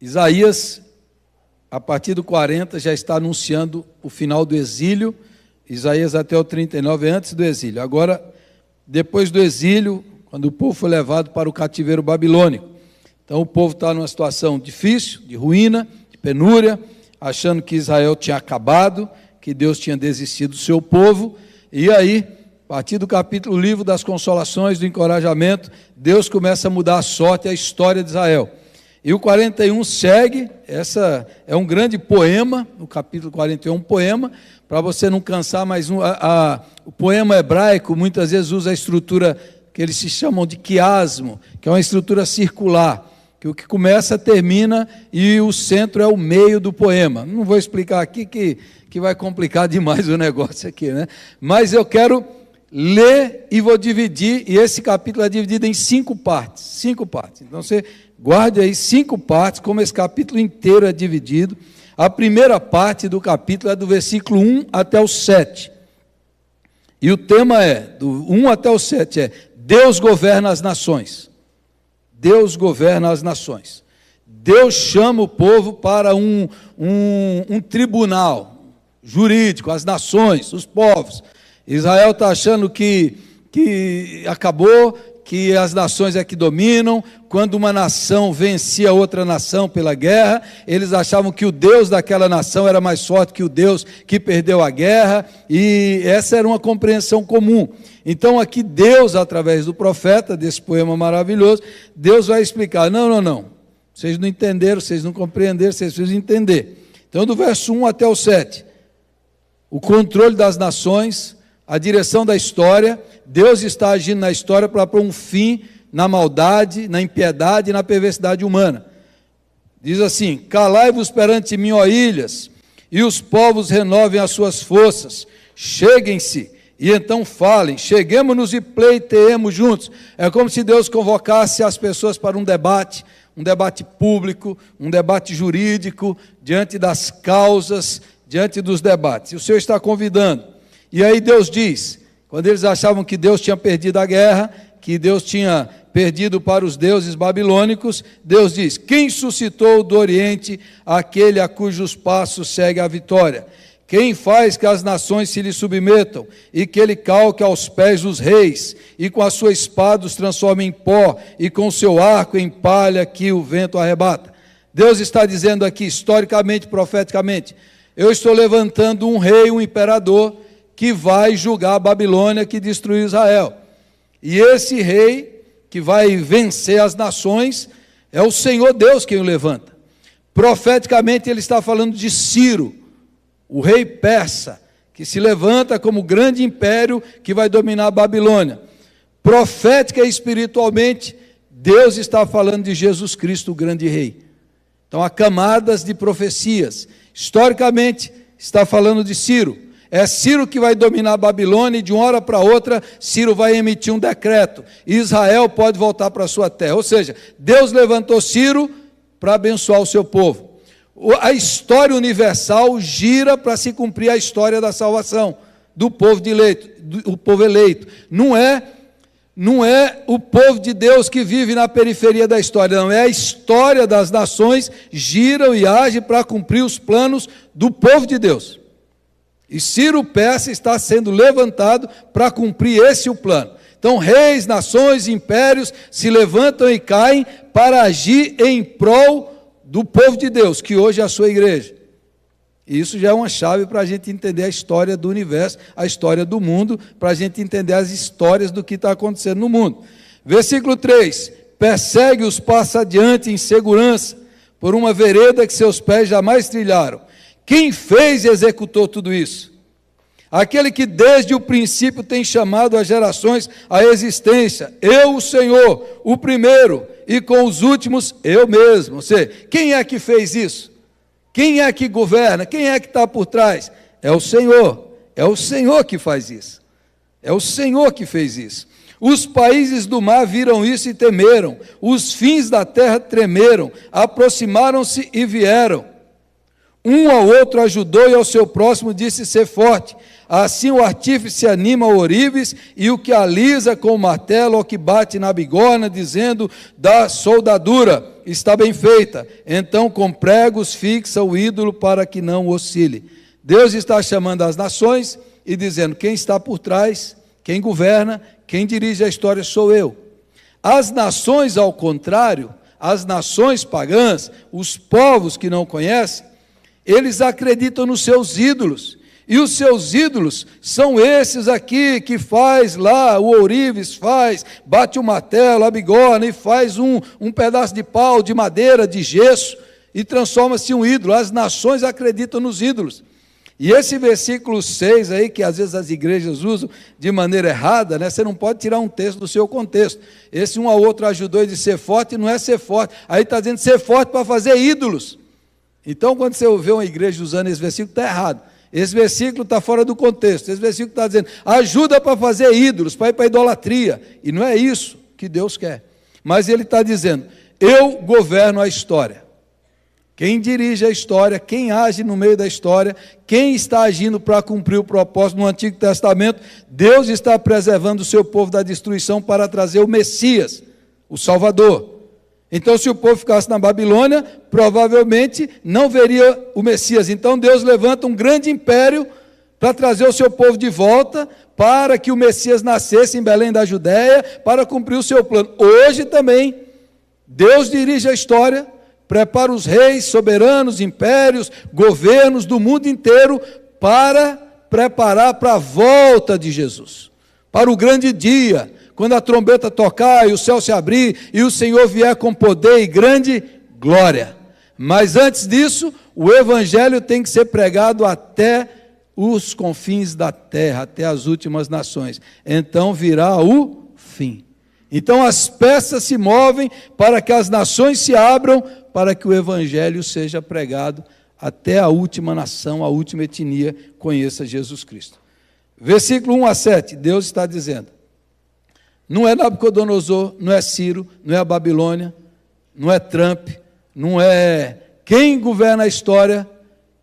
Isaías, a partir do 40, já está anunciando o final do exílio. Isaías até o 39 é antes do exílio. Agora, depois do exílio, quando o povo foi levado para o cativeiro babilônico. Então o povo está numa situação difícil, de ruína, de penúria, achando que Israel tinha acabado, que Deus tinha desistido do seu povo. E aí, a partir do capítulo livro das consolações, do encorajamento, Deus começa a mudar a sorte e a história de Israel. E o 41 segue, essa é um grande poema, o capítulo 41 é um poema, para você não cansar, mas o poema hebraico muitas vezes usa a estrutura que eles se chamam de quiasmo, que é uma estrutura circular, que o que começa termina e o centro é o meio do poema. Não vou explicar aqui que vai complicar demais o negócio aqui, né? Mas eu quero ler e vou dividir, e esse capítulo é dividido em 5 partes. 5 partes. Então você guarde aí 5 partes, como esse capítulo inteiro é dividido. A primeira parte do capítulo é do versículo 1 até o 7. E o tema é, do 1 até o 7, é Deus governa as nações. Deus governa as nações. Deus chama o povo para um tribunal jurídico, as nações, os povos. Israel está achando que acabou, que as nações é que dominam. Quando uma nação vencia outra nação pela guerra, eles achavam que o Deus daquela nação era mais forte que o Deus que perdeu a guerra, e essa era uma compreensão comum. Então aqui Deus, através do profeta, desse poema maravilhoso, Deus vai explicar, não, vocês não entenderam, vocês não compreenderam, vocês precisam entender. Então do verso 1 até o 7, o controle das nações, a direção da história. Deus está agindo na história para pôr um fim na maldade, na impiedade e na perversidade humana. Diz assim: calai-vos perante mim, ó ilhas, e os povos renovem as suas forças, cheguem-se, e então falem, cheguemos-nos e pleiteemos juntos. É como se Deus convocasse as pessoas para um debate público, um debate jurídico, diante das causas, diante dos debates. E o Senhor está convidando. E aí Deus diz, quando eles achavam que Deus tinha perdido a guerra, que Deus tinha perdido para os deuses babilônicos, Deus diz: quem suscitou do Oriente aquele a cujos passos segue a vitória? Quem faz que as nações se lhe submetam e que ele calque aos pés os reis e com a sua espada os transforme em pó e com o seu arco em palha que o vento arrebata? Deus está dizendo aqui, historicamente, profeticamente, eu estou levantando um rei, um imperador, que vai julgar a Babilônia, que destruiu Israel. E esse rei, que vai vencer as nações, é o Senhor Deus quem o levanta. Profeticamente ele está falando de Ciro, o rei persa, que se levanta como grande império que vai dominar a Babilônia. Profética e espiritualmente, Deus está falando de Jesus Cristo, o grande rei. Então há camadas de profecias. Historicamente, está falando de Ciro. É Ciro que vai dominar a Babilônia, e de uma hora para outra, Ciro vai emitir um decreto. Israel pode voltar para a sua terra. Ou seja, Deus levantou Ciro para abençoar o seu povo. A história universal gira para se cumprir a história da salvação do povo eleito. Não é o povo de Deus que vive na periferia da história, não. É a história das nações giram e agem para cumprir os planos do povo de Deus. E Ciro persa está sendo levantado para cumprir esse o plano. Então reis, nações, impérios se levantam e caem para agir em prol do povo de Deus, que hoje é a sua igreja. E isso já é uma chave para a gente entender a história do universo, a história do mundo, para a gente entender as histórias do que está acontecendo no mundo. Versículo 3, persegue-os, passa adiante em segurança, por uma vereda que seus pés jamais trilharam. Quem fez e executou tudo isso? Aquele que desde o princípio tem chamado as gerações à existência. Eu, o Senhor, o primeiro, e com os últimos, eu mesmo. Ou seja, quem é que fez isso? Quem é que governa? Quem é que está por trás? É o Senhor que faz isso. É o Senhor que fez isso. Os países do mar viram isso e temeram. Os fins da terra tremeram, aproximaram-se e vieram. Um ao outro ajudou e ao seu próximo disse ser forte. Assim o artífice anima o ourives, e o que alisa com o martelo, ou que bate na bigorna, dizendo da soldadura, está bem feita. Então com pregos fixa o ídolo para que não oscile. Deus está chamando as nações e dizendo: quem está por trás, quem governa, quem dirige a história sou eu. As nações, ao contrário, as nações pagãs, os povos que não conhecem, eles acreditam nos seus ídolos. E os seus ídolos são esses aqui que faz lá, o ourives faz, bate o martelo, a bigorna, e faz um pedaço de pau, de madeira, de gesso, e transforma-se em um ídolo. As nações acreditam nos ídolos. E esse versículo 6 aí, que às vezes as igrejas usam de maneira errada, né? Você não pode tirar um texto do seu contexto. Esse um ao outro ajudou de ser forte, não é ser forte. Aí está dizendo ser forte para fazer ídolos. Então, quando você vê uma igreja usando esse versículo, está errado. Esse versículo está fora do contexto. Esse versículo está dizendo, ajuda para fazer ídolos, para ir para a idolatria. E não é isso que Deus quer. Mas ele está dizendo, eu governo a história. Quem dirige a história, quem age no meio da história, quem está agindo para cumprir o propósito no Antigo Testamento, Deus está preservando o seu povo da destruição para trazer o Messias, o Salvador. Então, se o povo ficasse na Babilônia, provavelmente não veria o Messias. Então, Deus levanta um grande império para trazer o seu povo de volta, para que o Messias nascesse em Belém da Judéia, para cumprir o seu plano. Hoje também, Deus dirige a história, prepara os reis, soberanos, impérios, governos do mundo inteiro para preparar para a volta de Jesus, para o grande dia, quando a trombeta tocar e o céu se abrir e o Senhor vier com poder e grande glória. Mas antes disso, o evangelho tem que ser pregado até os confins da terra, até as últimas nações. Então virá o fim. Então as peças se movem para que as nações se abram, para que o evangelho seja pregado até a última nação, a última etnia conheça Jesus Cristo. Versículo 1 a 7, Deus está dizendo, não é Nabucodonosor, não é Ciro, não é a Babilônia, não é Trump, não é... Quem governa a história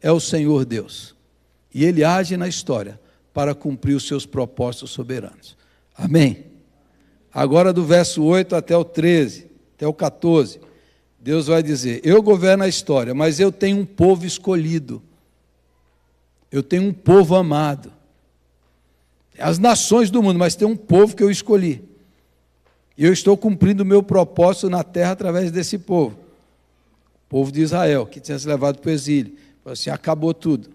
é o Senhor Deus. E Ele age na história para cumprir os seus propósitos soberanos. Amém? Agora do verso 8 até o 13, até o 14, Deus vai dizer, eu governo a história, mas eu tenho um povo escolhido. Eu tenho um povo amado. As nações do mundo, mas tem um povo que eu escolhi. E eu estou cumprindo o meu propósito na terra através desse povo. O povo de Israel, que tinha se levado para o exílio. Falou assim, acabou tudo.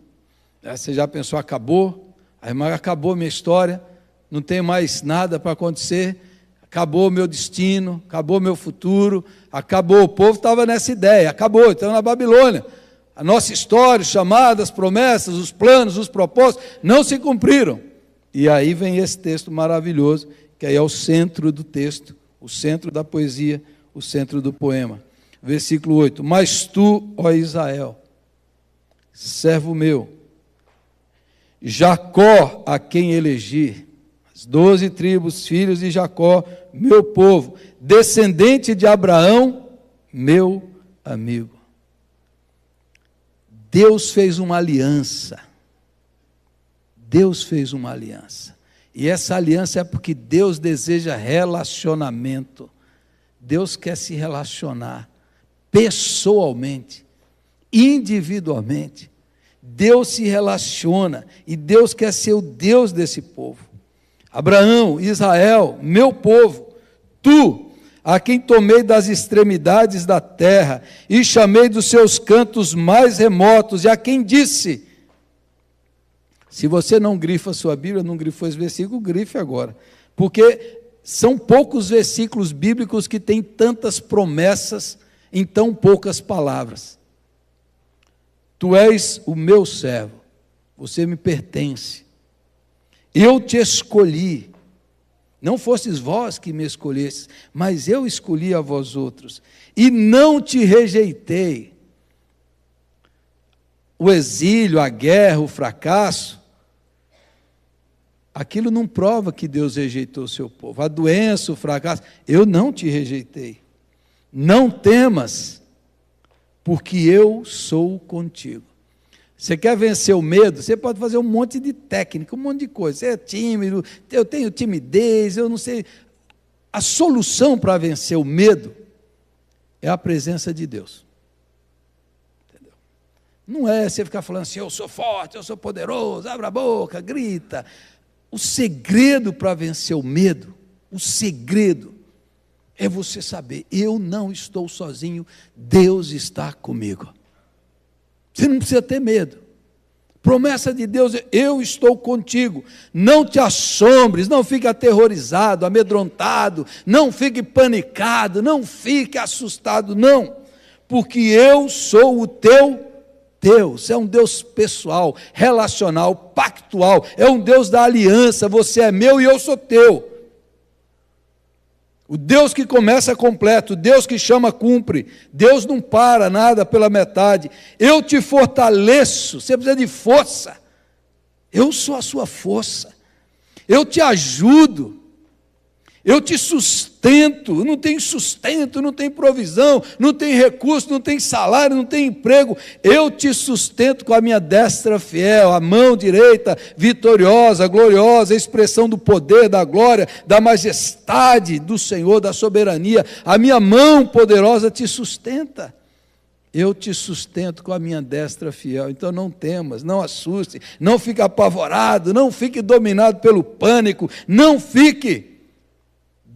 Você já pensou, acabou? Aí, mas acabou minha história, não tem mais nada para acontecer, acabou o meu destino, acabou o meu futuro, acabou. O povo estava nessa ideia, acabou, então na Babilônia. A nossa história, os chamados, as promessas, os planos, os propósitos, não se cumpriram. E aí vem esse texto maravilhoso, que aí é o centro do texto, o centro da poesia, o centro do poema. Versículo 8, mas tu, ó Israel, servo meu, Jacó a quem elegi, as 12 tribos, filhos de Jacó, meu povo, descendente de Abraão, meu amigo. Deus fez uma aliança. Deus fez uma aliança. E essa aliança é porque Deus deseja relacionamento. Deus quer se relacionar pessoalmente, individualmente. Deus se relaciona e Deus quer ser o Deus desse povo. Abraão, Israel, meu povo, tu, a quem tomei das extremidades da terra e chamei dos seus cantos mais remotos, e a quem disse... Se você não grifa a sua Bíblia, não grifou esse versículo, grife agora. Porque são poucos versículos bíblicos que têm tantas promessas em tão poucas palavras. Tu és o meu servo, você me pertence. Eu te escolhi. Não fostes vós que me escolhestes, mas eu escolhi a vós outros. E não te rejeitei. O exílio, a guerra, o fracasso, aquilo não prova que Deus rejeitou o seu povo. A doença, o fracasso, eu não te rejeitei. Não temas, porque eu sou contigo. Você quer vencer o medo? Você pode fazer um monte de técnica, um monte de coisa. Você é tímido, eu tenho timidez, eu não sei. A solução para vencer o medo é a presença de Deus. Entendeu? Não é você ficar falando assim, eu sou forte, eu sou poderoso, abre a boca, grita. O segredo para vencer o medo, o segredo é você saber, eu não estou sozinho, Deus está comigo. Você não precisa ter medo. Promessa de Deus é, eu estou contigo. Não te assombres, não fique aterrorizado, amedrontado, não fique panicado, não fique assustado, não. Porque eu sou o teu Deus. É um Deus pessoal, relacional, pactual. É um Deus da aliança. Você é meu e eu sou teu. O Deus que começa completo, Deus que chama cumpre, Deus não para nada pela metade. Eu te fortaleço, você precisa de força, eu sou a sua força, eu te ajudo, eu te sustento, não tem provisão, não tem recurso, não tem salário, não tem emprego, eu te sustento com a minha destra fiel, a mão direita vitoriosa, gloriosa, a expressão do poder, da glória, da majestade do Senhor, da soberania, a minha mão poderosa te sustenta. Eu te sustento com a minha destra fiel. Então não temas, não assuste, não fique apavorado, não fique dominado pelo pânico, não fique.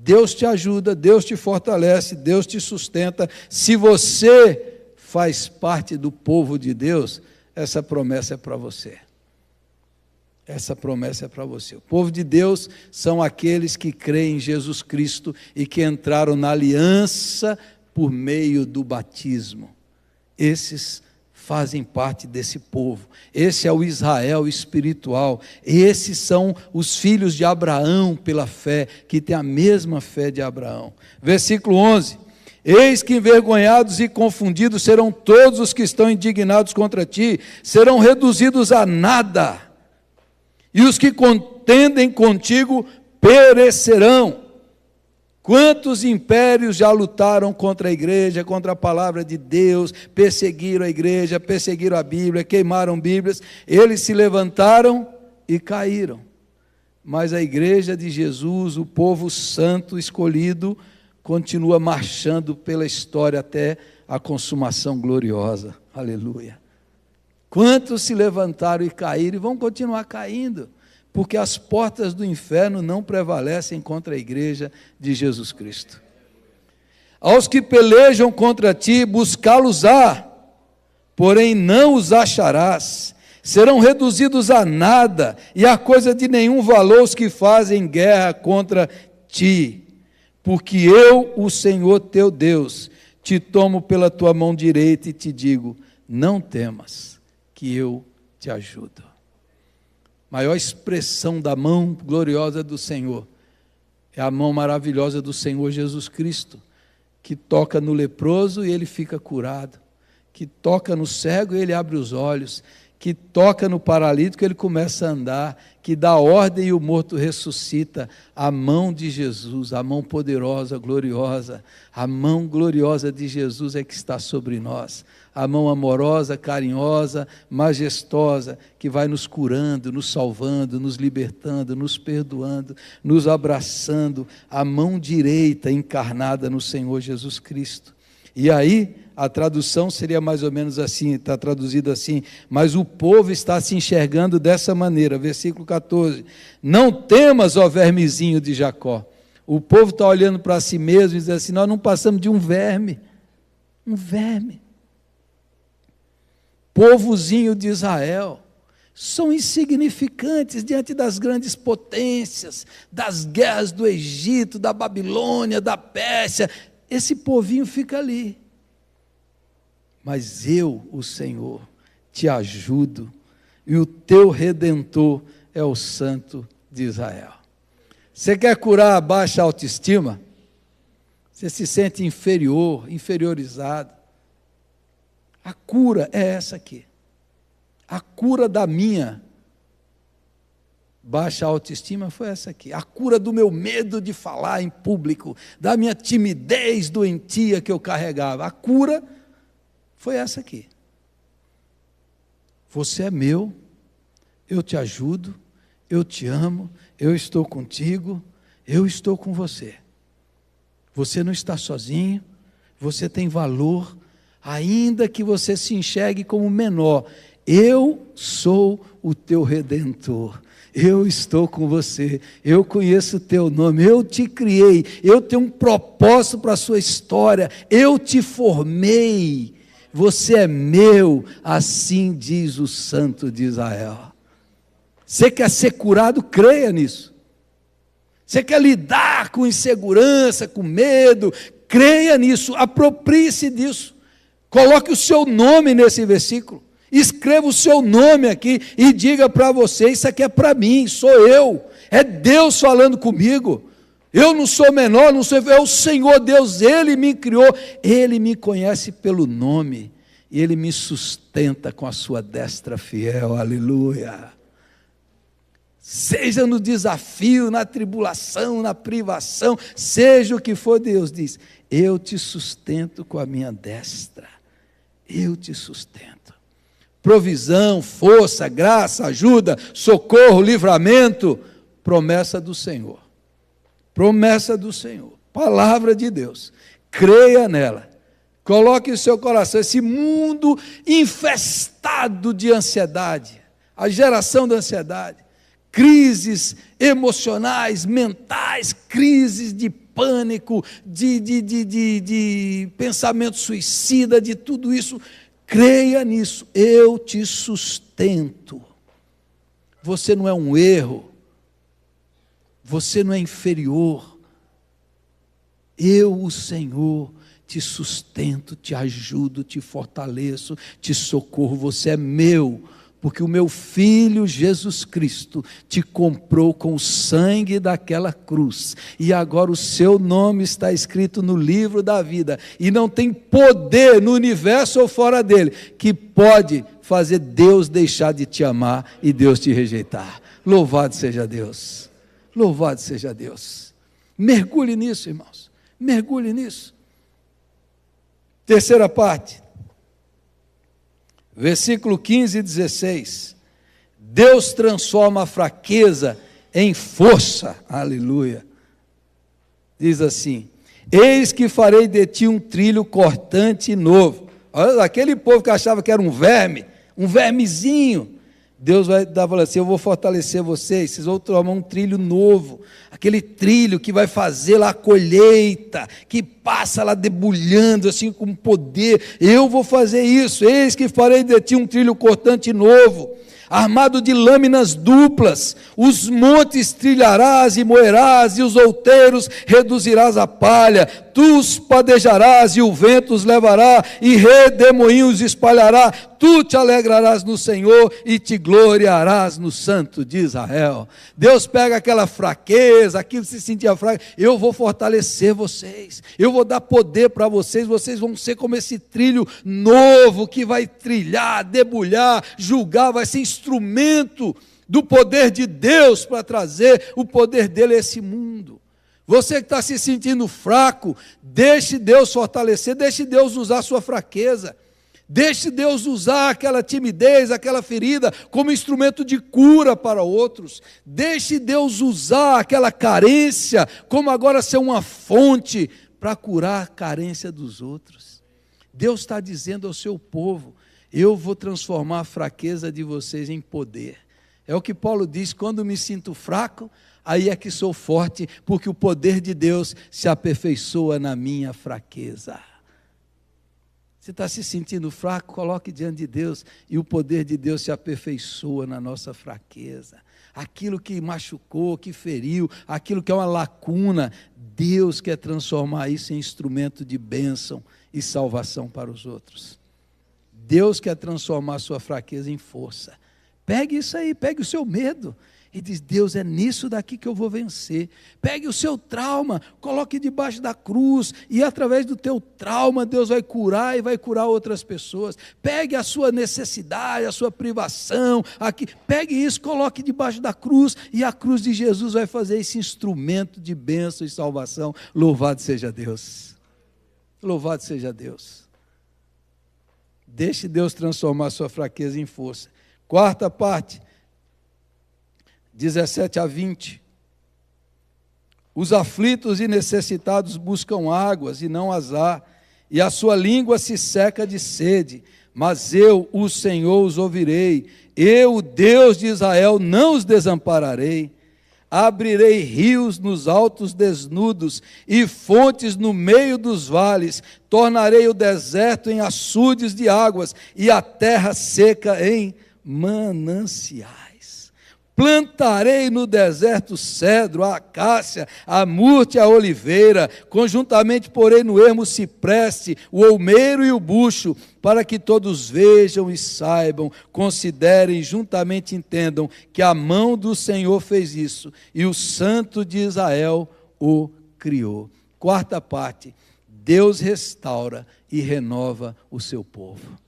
Deus te ajuda, Deus te fortalece, Deus te sustenta. Se você faz parte do povo de Deus, essa promessa é para você. Essa promessa é para você. O povo de Deus são aqueles que creem em Jesus Cristo e que entraram na aliança por meio do batismo. Esses fazem parte desse povo. Esse é o Israel espiritual. Esses são os filhos de Abraão pela fé, que têm a mesma fé de Abraão. Versículo 11. Eis que envergonhados e confundidos serão todos os que estão indignados contra ti, serão reduzidos a nada, e os que contendem contigo perecerão. Quantos impérios já lutaram contra a igreja, contra a palavra de Deus, perseguiram a igreja, perseguiram a Bíblia, queimaram Bíblias, eles se levantaram e caíram. Mas a igreja de Jesus, o povo santo escolhido, continua marchando pela história até a consumação gloriosa. Aleluia. Quantos se levantaram e caíram e vão continuar caindo? Porque as portas do inferno não prevalecem contra a igreja de Jesus Cristo. Aos que pelejam contra ti, buscá-los-á, porém não os acharás. Serão reduzidos a nada, e a coisa de nenhum valor os que fazem guerra contra ti. Porque eu, o Senhor teu Deus, te tomo pela tua mão direita e te digo, não temas, que eu te ajudo. Maior expressão da mão gloriosa do Senhor é a mão maravilhosa do Senhor Jesus Cristo, que toca no leproso e ele fica curado, que toca no cego e ele abre os olhos, que toca no paralítico e ele começa a andar, que dá ordem e o morto ressuscita. A mão de Jesus, a mão poderosa, gloriosa, a mão gloriosa de Jesus é que está sobre nós. A mão amorosa, carinhosa, majestosa, que vai nos curando, nos salvando, nos libertando, nos perdoando, nos abraçando, a mão direita encarnada no Senhor Jesus Cristo. E aí, a tradução seria mais ou menos assim, está traduzido assim, mas o povo está se enxergando dessa maneira, versículo 14, não temas, ó vermezinho de Jacó. O povo está olhando para si mesmo e diz assim, nós não passamos de um verme, povozinho de Israel, são insignificantes diante das grandes potências, das guerras do Egito, da Babilônia, da Pérsia, esse povinho fica ali. Mas eu, o Senhor, te ajudo, e o teu Redentor é o Santo de Israel. Você quer curar a baixa autoestima? Você se sente inferior, inferiorizado? A cura é essa aqui. A cura da minha baixa autoestima foi essa aqui. A cura do meu medo de falar em público, da minha timidez doentia que eu carregava. A cura foi essa aqui. Você é meu, eu te ajudo, eu te amo, eu estou contigo, eu estou com você. Você não está sozinho, você tem valor, ainda que você se enxergue como menor. Eu sou o teu Redentor, eu estou com você, eu conheço o teu nome, eu te criei, eu tenho um propósito para a sua história, eu te formei, você é meu, assim diz o Santo de Israel. Você quer ser curado? Creia nisso. Você quer lidar com insegurança, com medo? Creia nisso, aproprie-se disso. Coloque o seu nome nesse versículo. Escreva o seu nome aqui e diga para você: isso aqui é para mim, sou eu. É Deus falando comigo. Eu não sou menor, não sou, é o Senhor Deus, Ele me criou, Ele me conhece pelo nome e Ele me sustenta com a sua destra fiel, aleluia. Seja no desafio, na tribulação, na privação, seja o que for, Deus diz: eu te sustento com a minha destra, eu te sustento. Provisão, força, graça, ajuda, socorro, livramento, promessa do Senhor. Promessa do Senhor, palavra de Deus. Creia nela. Coloque em seu coração esse mundo infestado de ansiedade, a geração da ansiedade, crises emocionais, mentais, crises de pânico, de pensamento suicida, de tudo isso. Creia nisso, eu te sustento. Você não é um erro, você não é inferior. Eu, o Senhor, te sustento, te ajudo, te fortaleço, te socorro. Você é meu, porque o meu Filho Jesus Cristo te comprou com o sangue daquela cruz, e agora o seu nome está escrito no livro da vida, e não tem poder no universo ou fora dele, que pode fazer Deus deixar de te amar e Deus te rejeitar. Louvado seja Deus, louvado seja Deus. Mergulhe nisso, irmãos, mergulhe nisso. Terceira parte, versículo 15 e 16, Deus transforma a fraqueza em força, aleluia. Diz assim: eis que farei de ti um trilho cortante novo. Olha, aquele povo que achava que era um vermezinho, Deus vai dar, falando assim: eu vou fortalecer vocês vão tomar um trilho novo, aquele trilho que vai fazer lá a colheita, que passa lá debulhando assim com poder. Eu vou fazer isso. Eis que farei de ti um trilho cortante novo, armado de lâminas duplas. Os montes trilharás e moerás, e os outeiros reduzirás a palha. Tu os padejarás, e o vento os levará, e redemoinhos espalhará. Tu te alegrarás no Senhor, e te gloriarás no Santo de Israel. Deus pega aquela fraqueza, aquilo que se sentia fraco. Eu vou fortalecer vocês, eu vou dar poder para vocês. Vocês vão ser como esse trilho novo, que vai trilhar, debulhar, julgar, vai ser instrumento do poder de Deus para trazer o poder dele a esse mundo. Você que está se sentindo fraco, deixe Deus fortalecer, deixe Deus usar a sua fraqueza, deixe Deus usar aquela timidez, aquela ferida, como instrumento de cura para outros. Deixe Deus usar aquela carência, como agora ser uma fonte para curar a carência dos outros. Deus está dizendo ao seu povo: eu vou transformar a fraqueza de vocês em poder. É o que Paulo diz: quando me sinto fraco, aí é que sou forte, porque o poder de Deus se aperfeiçoa na minha fraqueza. Você está se sentindo fraco? Coloque diante de Deus, e o poder de Deus se aperfeiçoa na nossa fraqueza. Aquilo que machucou, que feriu, aquilo que é uma lacuna, Deus quer transformar isso em instrumento de bênção e salvação para os outros. Deus quer transformar a sua fraqueza em força. Pegue isso aí, pegue o seu medo e diz: Deus, é nisso daqui que eu vou vencer. Pegue o seu trauma, coloque debaixo da cruz, e através do teu trauma Deus vai curar e vai curar outras pessoas. Pegue a sua necessidade, a sua privação, pegue isso, coloque debaixo da cruz, e a cruz de Jesus vai fazer esse instrumento de bênção e salvação. Louvado seja Deus, louvado seja Deus. Deixe Deus transformar a sua fraqueza em força. Quarta parte, 17 a 20. Os aflitos e necessitados buscam águas e não as há, e a sua língua se seca de sede. Mas eu, o Senhor, os ouvirei. Eu, o Deus de Israel, não os desampararei. Abrirei rios nos altos desnudos e fontes no meio dos vales. Tornarei o deserto em açudes de águas e a terra seca em mananciais. Plantarei no deserto cedro, a acácia, a murte e a oliveira. Conjuntamente porei no ermo o cipreste, o olmeiro e o bucho, para que todos vejam e saibam, considerem e juntamente entendam que a mão do Senhor fez isso e o Santo de Israel o criou. Quarta parte, Deus restaura e renova o seu povo.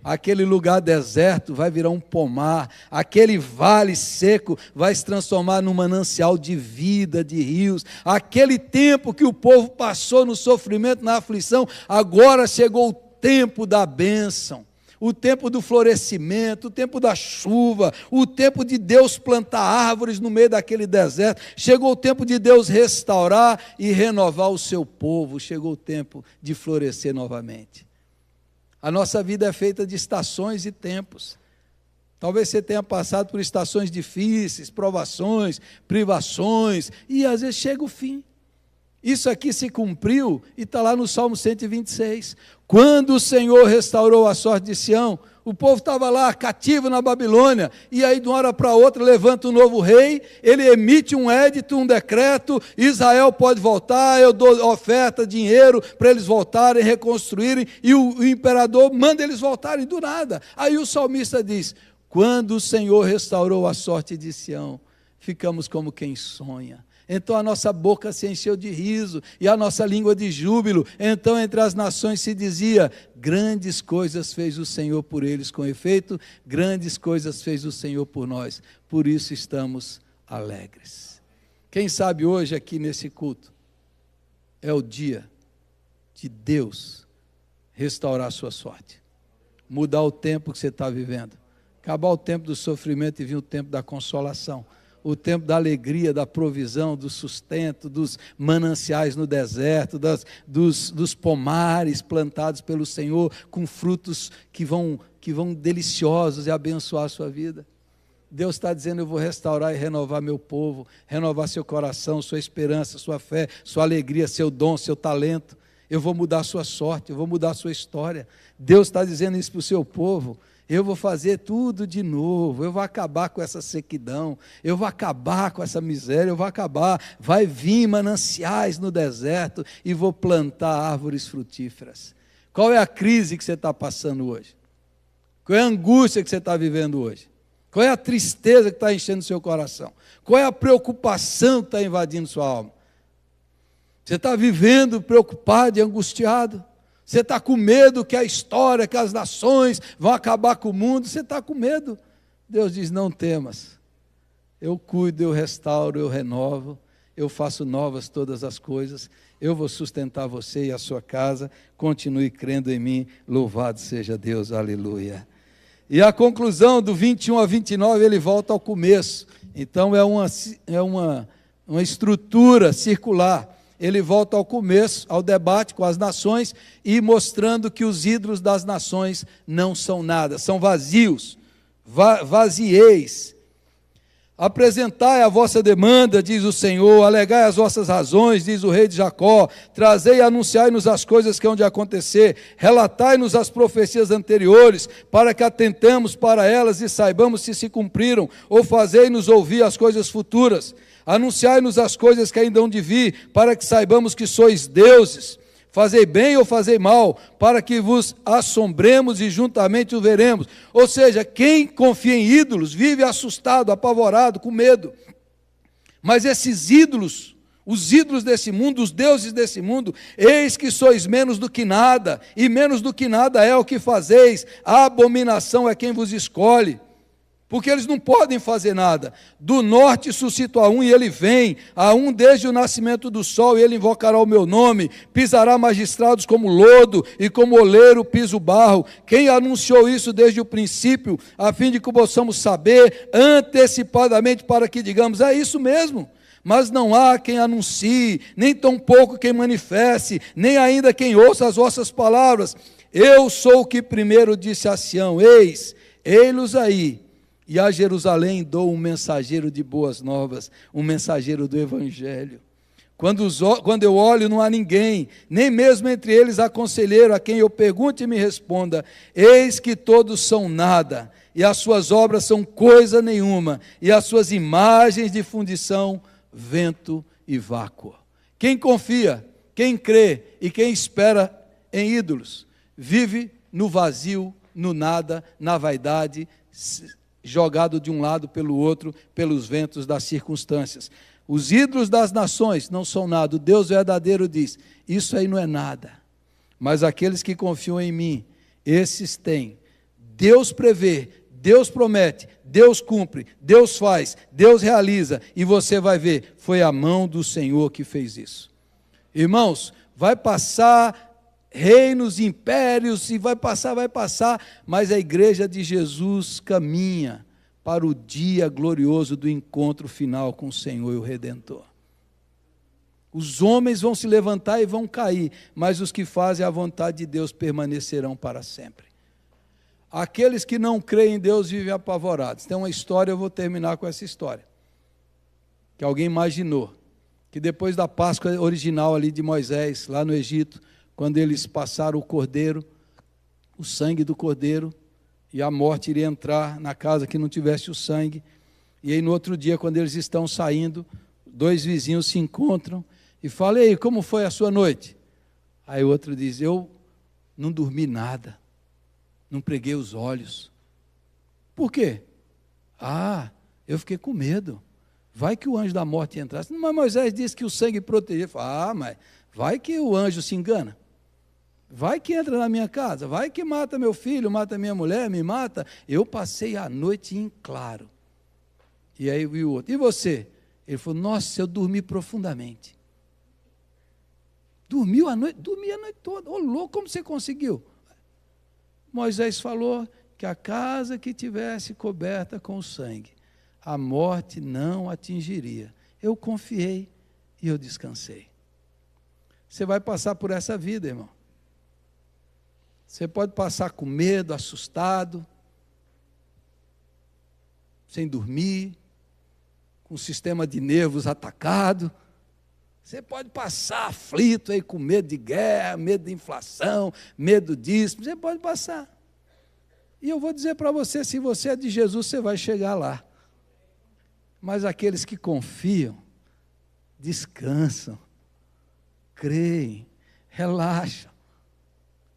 Aquele lugar deserto vai virar um pomar, aquele vale seco vai se transformar num manancial de vida, de rios. Aquele tempo que o povo passou no sofrimento, na aflição, agora chegou o tempo da bênção, o tempo do florescimento, o tempo da chuva, o tempo de Deus plantar árvores no meio daquele deserto. Chegou o tempo de Deus restaurar e renovar o seu povo, chegou o tempo de florescer novamente. A nossa vida é feita de estações e tempos. Talvez você tenha passado por estações difíceis, provações, privações, e às vezes chega o fim. Isso aqui se cumpriu e está lá no Salmo 126. Quando o Senhor restaurou a sorte de Sião, o povo estava lá cativo na Babilônia, e aí de uma hora para outra levanta um novo rei, ele emite um édito, um decreto, Israel pode voltar, eu dou oferta, dinheiro para eles voltarem, reconstruírem, e o imperador manda eles voltarem do nada. Aí o salmista diz, quando o Senhor restaurou a sorte de Sião, ficamos como quem sonha. Então a nossa boca se encheu de riso e a nossa língua de júbilo. Então entre as nações se dizia, grandes coisas fez o Senhor por eles. Com efeito, grandes coisas fez o Senhor por nós. Por isso estamos alegres. Quem sabe hoje aqui nesse culto é o dia de Deus restaurar a sua sorte. Mudar o tempo que você está vivendo. Acabar o tempo do sofrimento e vir o tempo da consolação. O tempo da alegria, da provisão, do sustento, dos mananciais no deserto, dos pomares plantados pelo Senhor, com frutos que vão deliciosos e abençoar a sua vida. Deus está dizendo, eu vou restaurar e renovar meu povo, renovar seu coração, sua esperança, sua fé, sua alegria, seu dom, seu talento. Eu vou mudar a sua sorte, eu vou mudar a sua história. Deus está dizendo isso para o seu povo. Eu vou fazer tudo de novo, eu vou acabar com essa sequidão, eu vou acabar com essa miséria, eu vou acabar, vai vir mananciais no deserto e vou plantar árvores frutíferas. Qual é a crise que você está passando hoje? Qual é a angústia que você está vivendo hoje? Qual é a tristeza que está enchendo seu coração? Qual é a preocupação que está invadindo sua alma? Você está vivendo preocupado e angustiado? Você está com medo que a história, que as nações vão acabar com o mundo? Você está com medo? Deus diz, não temas. Eu cuido, eu restauro, eu renovo, eu faço novas todas as coisas. Eu vou sustentar você e a sua casa. Continue crendo em mim. Louvado seja Deus. Aleluia. E a conclusão do 21 a 29, ele volta ao começo. Então é uma estrutura circular. Ele volta ao começo, ao debate com as nações e mostrando que os ídolos das nações não são nada, são vazios, vazieis. Apresentai a vossa demanda, diz o Senhor, alegai as vossas razões, diz o rei de Jacó, trazei e anunciai-nos as coisas que hão de acontecer, relatai-nos as profecias anteriores, para que atentemos para elas e saibamos se cumpriram, ou fazei-nos ouvir as coisas futuras. Anunciai-nos as coisas que ainda hão de vir, para que saibamos que sois deuses. Fazei bem ou fazei mal, para que vos assombremos e juntamente o veremos. Ou seja, quem confia em ídolos vive assustado, apavorado, com medo. Mas esses ídolos, os ídolos desse mundo, os deuses desse mundo, eis que sois menos do que nada, e menos do que nada é o que fazeis, a abominação é quem vos escolhe. porque eles não podem fazer nada. Do norte suscito a um, e ele vem, a um desde o nascimento do sol, e ele invocará o meu nome, pisará magistrados como lodo, e como oleiro pisa o barro. Quem anunciou isso desde o princípio, a fim de que possamos saber antecipadamente, para que digamos, é isso mesmo. Mas não há quem anuncie, nem tampouco quem manifeste, nem ainda quem ouça as vossas palavras. Eu sou o que primeiro disse a Sião, ei-los aí, e a Jerusalém dou um mensageiro de boas novas, um mensageiro do Evangelho. Quando eu olho, não há ninguém, nem mesmo entre eles há conselheiro a quem eu pergunte e me responda. Eis que todos são nada, e as suas obras são coisa nenhuma, e as suas imagens de fundição, vento e vácuo. Quem confia, quem crê e quem espera em ídolos, vive no vazio, no nada, na vaidade, jogado de um lado pelo outro, pelos ventos das circunstâncias. Os ídolos das nações não são nada. O Deus verdadeiro diz, isso aí não é nada. Mas aqueles que confiam em mim, esses têm. Deus prevê, Deus promete, Deus cumpre, Deus faz, Deus realiza. E você vai ver, foi a mão do Senhor que fez isso. Irmãos, vai passar reinos, impérios, e vai passar, mas a igreja de Jesus caminha para o dia glorioso do encontro final com o Senhor e o Redentor. Os homens vão se levantar e vão cair, mas os que fazem a vontade de Deus permanecerão para sempre. Aqueles que não creem em Deus vivem apavorados. Tem uma história, eu vou terminar com essa história, que alguém imaginou, que depois da Páscoa original ali de Moisés, lá no Egito, quando eles passaram o cordeiro, o sangue do cordeiro, e a morte iria entrar na casa que não tivesse o sangue. E aí no outro dia, quando eles estão saindo, dois vizinhos se encontram e falam, ei, como foi a sua noite? Aí o outro diz, eu não dormi nada, não preguei os olhos. Por quê? Eu fiquei com medo. Vai que o anjo da morte entrasse. Mas Moisés disse que o sangue protegia. Mas vai que o anjo se engana. Vai que entra na minha casa, vai que mata meu filho, mata minha mulher, me mata. Eu passei a noite em claro. E aí vi o outro, e você? Ele falou, nossa, eu dormi profundamente. Dormi a noite toda. Ô louco, como você conseguiu? Moisés falou que a casa que tivesse coberta com sangue, a morte não atingiria. Eu confiei e eu descansei. Você vai passar por essa vida, irmão. Você pode passar com medo, assustado, sem dormir, com o sistema de nervos atacado. Você pode passar aflito aí com medo de guerra, medo de inflação, medo disso. Você pode passar. E eu vou dizer para você, se você é de Jesus, você vai chegar lá. Mas aqueles que confiam, descansam, creem, relaxam,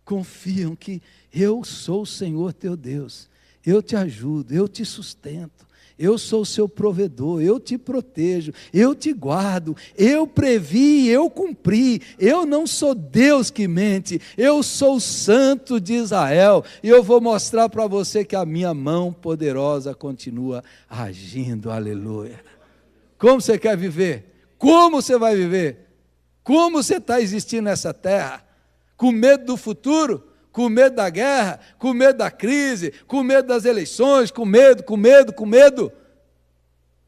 confiam que eu sou o Senhor teu Deus, eu te ajudo, eu te sustento, eu sou o seu provedor, eu te protejo, eu te guardo, eu previ, eu cumpri, eu não sou Deus que mente, eu sou o Santo de Israel, e eu vou mostrar para você que a minha mão poderosa continua agindo, aleluia. Como você quer viver? Como você vai viver? Como você está existindo nessa terra? Com medo do futuro, com medo da guerra, com medo da crise, com medo das eleições, com medo.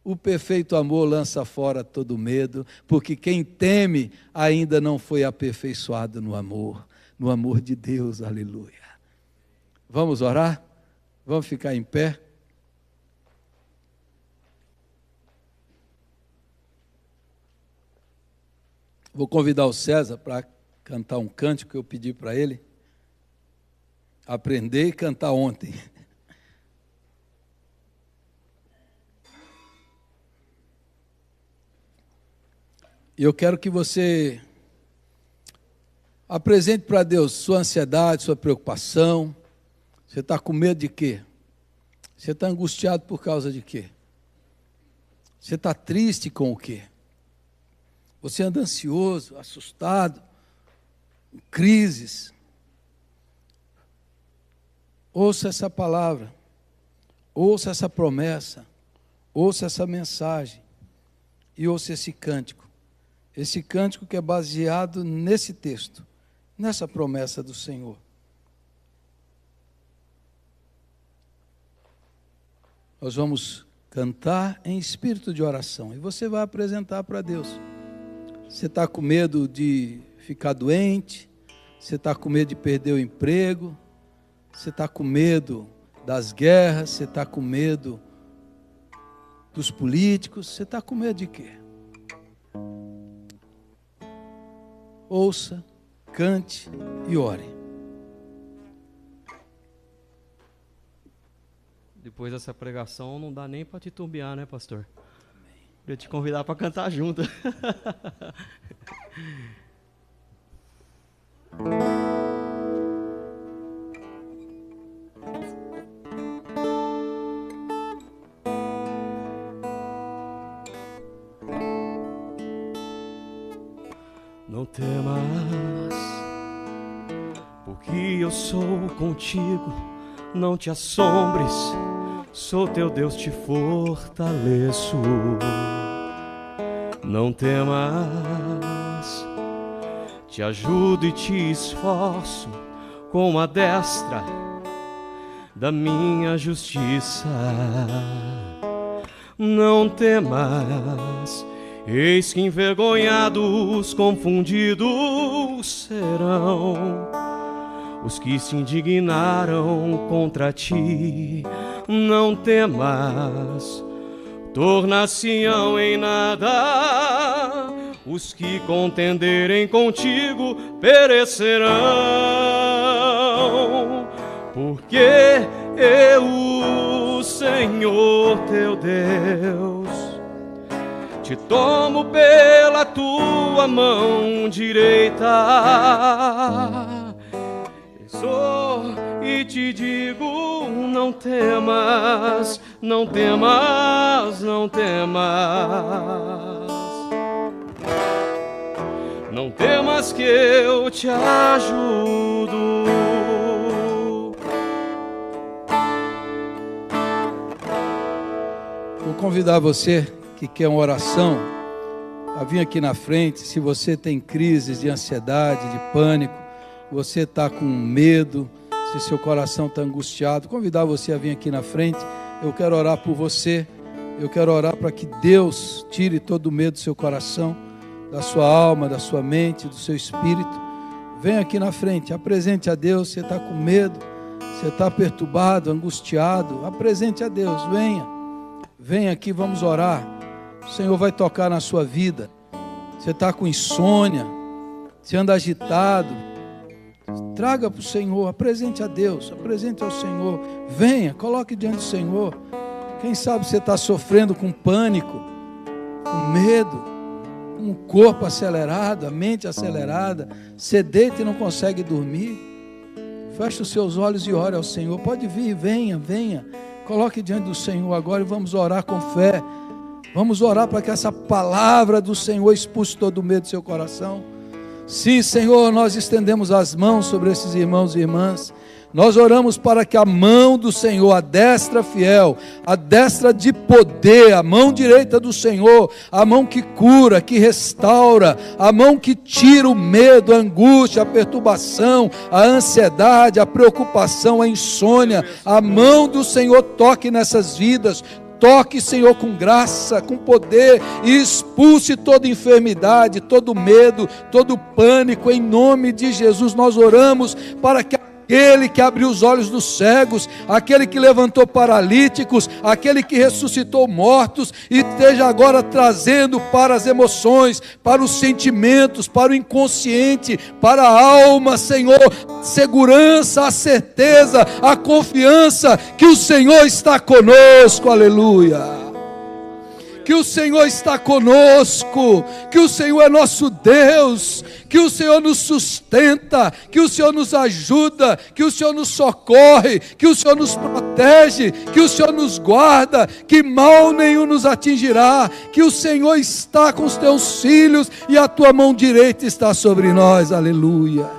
O perfeito amor lança fora todo medo, porque quem teme ainda não foi aperfeiçoado no amor de Deus, aleluia. Vamos orar? Vamos ficar em pé? Vou convidar o César para cantar um cântico que eu pedi para ele aprender e cantar ontem. E eu quero que você apresente para Deus sua ansiedade, sua preocupação. Você está com medo de quê? Você está angustiado por causa de quê? Você está triste com o quê? Você anda ansioso, assustado, em crises. Ouça essa palavra. ouça essa promessa, ouça essa mensagem e ouça esse cântico. Esse cântico que é baseado nesse texto, nessa promessa do Senhor. Nós vamos cantar em espírito de oração e você vai apresentar para Deus. Você está com medo de ficar doente? Você está com medo de perder o emprego? Você está com medo das guerras? Você está com medo dos políticos? Você está com medo de quê? Ouça, cante e ore. Depois dessa pregação não dá nem para titubear, né, pastor? Queria te convidar para cantar junto. Não temas, porque eu sou contigo. Não te assombres, sou teu Deus, te fortaleço. Não temas, te ajudo e te esforço com a destra da minha justiça. Não temas, eis que envergonhados, confundidos serão os que se indignaram contra ti. Não temas, tornar-se-ão em nada os que contenderem contigo perecerão, porque eu, o Senhor teu Deus, te tomo pela tua mão direita e te digo: não temas, não temas, não temas. Não temas que eu te ajudo. Vou convidar você que quer uma oração a vir aqui na frente. Se você tem crises de ansiedade, de pânico, você está com medo, se seu coração está angustiado, convidar você a vir aqui na frente. Eu quero orar por você. Eu quero orar para que Deus tire todo o medo do seu coração, da sua alma, da sua mente, do seu espírito. Venha aqui na frente, apresente a Deus. Você está com medo, você está perturbado, angustiado, apresente a Deus. Venha aqui, vamos orar. O Senhor vai tocar na sua vida. Você está com insônia, você anda agitado, traga para o Senhor, apresente a Deus, apresente ao Senhor. Venha, coloque diante do Senhor. Quem sabe você está sofrendo com pânico, com medo, com o corpo acelerado, a mente acelerada, você deita e não consegue dormir. Feche os seus olhos e ore ao Senhor. Pode vir, venha, coloque diante do Senhor agora e vamos orar com fé. Vamos orar para que essa palavra do Senhor expulse todo o medo do seu coração. Sim, Senhor, nós estendemos as mãos sobre esses irmãos e irmãs. Nós oramos para que a mão do Senhor, a destra fiel, a destra de poder, a mão direita do Senhor, a mão que cura, que restaura, a mão que tira o medo, a angústia, a perturbação, a ansiedade, a preocupação, a insônia, a mão do Senhor toque nessas vidas. Toque, Senhor, com graça, com poder, e expulse toda enfermidade, todo medo, todo pânico. Em nome de Jesus nós oramos para que aquele que abriu os olhos dos cegos, aquele que levantou paralíticos, aquele que ressuscitou mortos, e esteja agora trazendo para as emoções, para os sentimentos, para o inconsciente, para a alma, Senhor, segurança, a certeza, a confiança que o Senhor está conosco, aleluia. Que o Senhor está conosco, que o Senhor é nosso Deus, que o Senhor nos sustenta, que o Senhor nos ajuda, que o Senhor nos socorre, que o Senhor nos protege, que o Senhor nos guarda, que mal nenhum nos atingirá, que o Senhor está com os teus filhos e a tua mão direita está sobre nós, aleluia.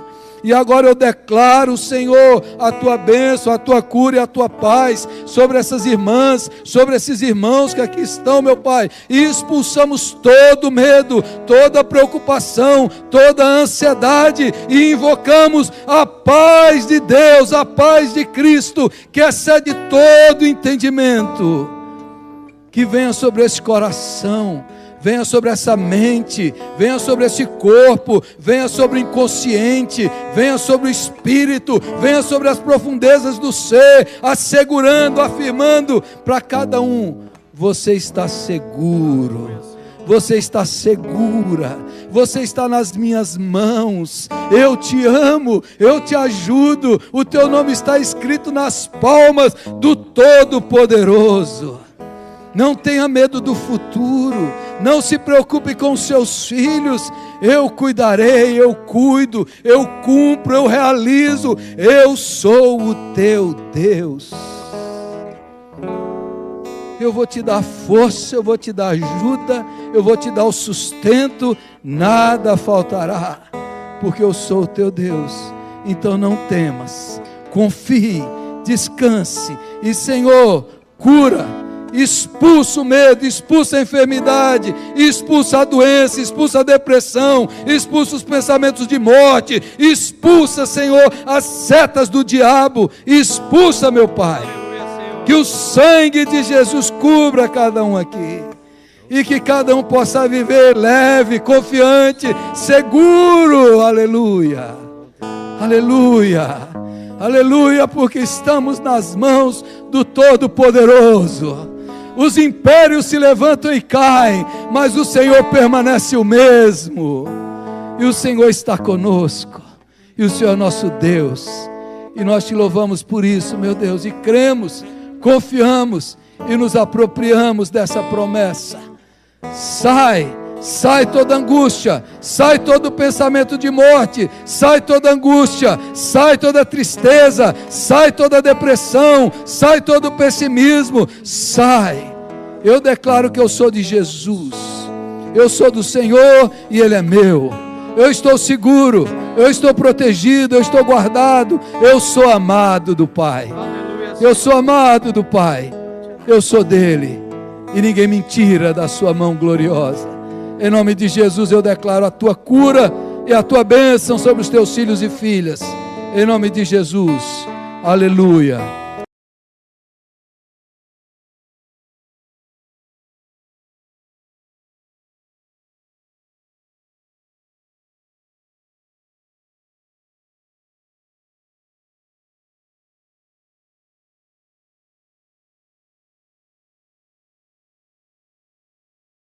E agora eu declaro, Senhor, a tua bênção, a tua cura e a tua paz sobre essas irmãs, sobre esses irmãos que aqui estão, meu Pai. E expulsamos todo medo, toda preocupação, toda ansiedade e invocamos a paz de Deus, a paz de Cristo, que excede todo entendimento. Que venha sobre esse coração, venha sobre essa mente, venha sobre esse corpo, venha sobre o inconsciente, venha sobre o espírito, venha sobre as profundezas do ser, assegurando, afirmando para cada um: você está seguro, você está segura, você está nas minhas mãos, eu te amo, eu te ajudo, o teu nome está escrito nas palmas do Todo-Poderoso. Não tenha medo do futuro, não se preocupe com seus filhos, eu cuidarei, eu cuido, eu cumpro, eu realizo, eu sou o teu Deus. Eu vou te dar força, eu vou te dar ajuda, eu vou te dar o sustento, nada faltará, porque eu sou o teu Deus. Então não temas, confie, descanse, e Senhor, cura, expulsa o medo, expulsa a enfermidade, expulsa a doença, expulsa a depressão, expulsa os pensamentos de morte, expulsa, Senhor, as setas do diabo, expulsa, meu Pai, que o sangue de Jesus cubra cada um aqui, e que cada um possa viver leve, confiante, seguro, aleluia, aleluia, aleluia, porque estamos nas mãos do Todo-Poderoso. Os impérios se levantam e caem, mas o Senhor permanece o mesmo, e o Senhor está conosco, e o Senhor é nosso Deus, e nós te louvamos por isso, meu Deus, e cremos, confiamos, e nos apropriamos dessa promessa. Sai toda angústia, sai todo pensamento de morte, sai toda angústia, sai toda tristeza, sai toda depressão, sai todo pessimismo, sai. Eu declaro que eu sou de Jesus, eu sou do Senhor e Ele é meu. Eu estou seguro, eu estou protegido, eu estou guardado, eu sou amado do Pai. Eu sou amado do Pai, eu sou dele, e ninguém me tira da sua mão gloriosa. Em nome de Jesus eu declaro a tua cura e a tua bênção sobre os teus filhos e filhas. Em nome de Jesus, aleluia.